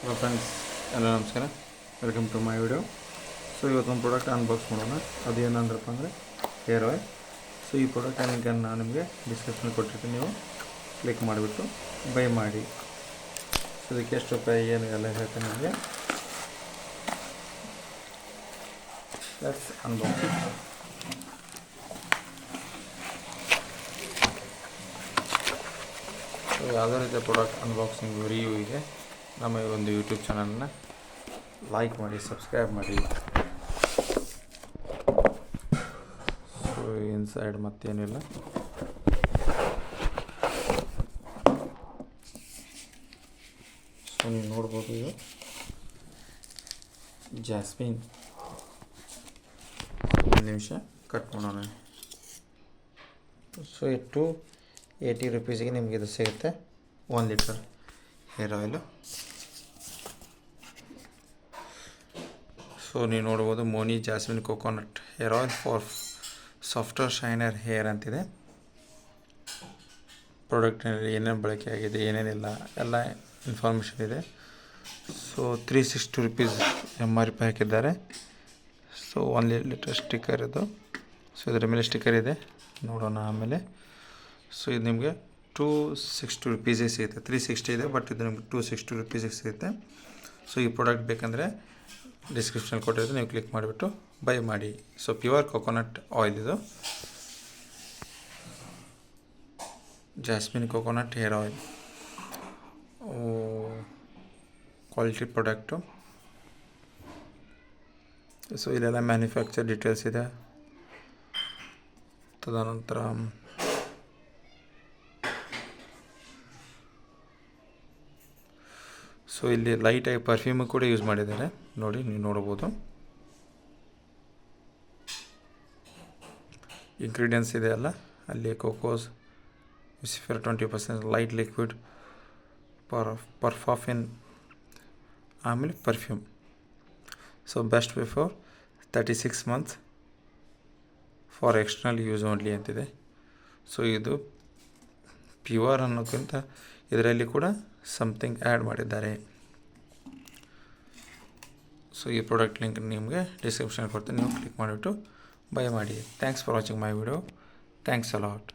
Hello friends, ಎಲ್ಲ ನಮಸ್ಕಾರ. Welcome to my video. So ಇವತ್ತೊಂದು ಪ್ರಾಡಕ್ಟ್ ಅನ್ಬಾಕ್ಸ್ ಮಾಡೋಣ. ಅದೇನಂದ್ರಪ್ಪ ಅಂದರೆ ಹೇರ್ ಆಯಿಲ್. ಸೊ ಈ ಪ್ರಾಡಕ್ಟ್ ಲಿಂಕನ್ನು ನಾನು ನಿಮಗೆ ಡಿಸ್ಕ್ರಿಪ್ಷನ್ ಕೊಟ್ಟಿರ್ತೀನಿ, ನೀವು ಕ್ಲಿಕ್ ಮಾಡಿಬಿಟ್ಟು ಬೈ ಮಾಡಿ. ಸೊ ಇದಕ್ಕೆ ಎಷ್ಟು ರೂಪಾಯಿ ಏನು ಎಲ್ಲ ಹೇಳ್ತೀನಿ ನಿಮಗೆ. Let's unbox. ಸೊ ಯಾವುದೇ ರೀತಿಯ ಪ್ರಾಡಕ್ಟ್ ಅನ್ಬಾಕ್ಸಿಂಗ್ ರಿವ್ಯೂಗೆ ನಮ್ಮ ಈ ಒಂದು ಯೂಟ್ಯೂಬ್ ಚಾನಲ್ನ ಲೈಕ್ ಮಾಡಿ, ಸಬ್ಸ್ಕ್ರೈಬ್ ಮಾಡಿ. ಸೊ ಇನ್ಸೈಡ್ ಮತ್ತೇನಿಲ್ಲ. ಸೊ ನೀವು ನೋಡ್ಬೋದು, ಇದು ಜಾಸ್ಮಿನ್. ಒಂದು ನಿಮಿಷ ಕಟ್ ಮಾಡೋಣ. ಸೊ ಇಟ್ಟು 80 ರುಪೀಸಿಗೆ ನಿಮಗೆ ಇದು ಸಿಗುತ್ತೆ, 1 ಲೀಟರ್ ಹೇರ್ ಆಯಿಲು. ಸೊ ನೀವು ನೋಡ್ಬೋದು, ಮೋನಿ jasmine coconut hair oil for softer shinier hair ಅಂತಿದೆ. ಪ್ರಾಡಕ್ಟ್ನಲ್ಲಿ ಏನೇನು ಬಳಕೆ ಆಗಿದೆ, ಏನೇನಿಲ್ಲ, ಎಲ್ಲ ಇನ್ಫಾರ್ಮೇಷನ್ ಇದೆ. ಸೊ 360 ರುಪೀಸ್ MRP ಹಾಕಿದ್ದಾರೆ. ಸೊ 1 ಲೀಟರ್ ಸ್ಟಿಕ್ಕರ್ ಇದು. ಸೊ ಇದರ ಮೇಲೆ ಸ್ಟಿಕ್ಕರ್ ಇದೆ, ನೋಡೋಣ ಆಮೇಲೆ. ಸೊ ಇದು ನಿಮಗೆ 260 ರುಪೀಸಿಗೆ ಸಿಗುತ್ತೆ. 360 ಇದೆ, ಬಟ್ ಇದು ನಿಮಗೆ 260 ರುಪೀಸಿಗೆ ಸಿಗುತ್ತೆ. ಸೊ ಈ ಪ್ರಾಡಕ್ಟ್ ಬೇಕಂದರೆ ಡಿಸ್ಕ್ರಿಪ್ಷನ್ ಕೊಟ್ಟಿರುತ್ತೆ, ನೀವು ಕ್ಲಿಕ್ ಮಾಡಿಬಿಟ್ಟು ಬೈ ಮಾಡಿ. ಸೊ ಪ್ಯೂರ್ ಕೋಕೋನಟ್ ಆಯಿಲ್ ಇದು, jasmine coconut hair oil. Quality product. So ಇಲ್ಲೆಲ್ಲ ಮ್ಯಾನುಫ್ಯಾಕ್ಚರ್ ಡೀಟೇಲ್ಸ್ ಇದೆ. ತದನಂತರ ಸೊ ಇಲ್ಲಿ ಲೈಟಾಗಿ ಪರ್ಫ್ಯೂಮು ಕೂಡ ಯೂಸ್ ಮಾಡಿದ್ದಾರೆ, ನೋಡಿ, ನೀವು ನೋಡ್ಬೋದು. ಇಂಗ್ರೀಡಿಯೆಂಟ್ಸ್ ಇದೆ ಅಲ್ಲ, ಅಲ್ಲಿ ಕೋಕೋಸ್, ವಿಸಿಫರ್ 20%, ಲೈಟ್ ಲಿಕ್ವಿಡ್, ಪರ್ಫಾಫಿನ್, ಆಮೇಲೆ perfume. So best before 36 months for external use only ಅಂತಿದೆ. ಸೊ ಇದು ಪ್ಯೂರ್ ಅನ್ನೋಕ್ಕಿಂತ ಇದರಲ್ಲಿ ಕೂಡ ಸಮಥಿಂಗ್ ಆ್ಯಡ್ ಮಾಡಿದ್ದಾರೆ. ಸೊ ಈ ಪ್ರಾಡಕ್ಟ್ ಲಿಂಕ್ ನಿಮಗೆ ಡಿಸ್ಕ್ರಿಪ್ಷನ್ ಕೊಡ್ತೀನಿ, ನೀವು ಕ್ಲಿಕ್ ಮಾಡಿಬಿಟ್ಟು ಬೈ ಮಾಡಿ. Thanks for watching my video. Thanks a lot.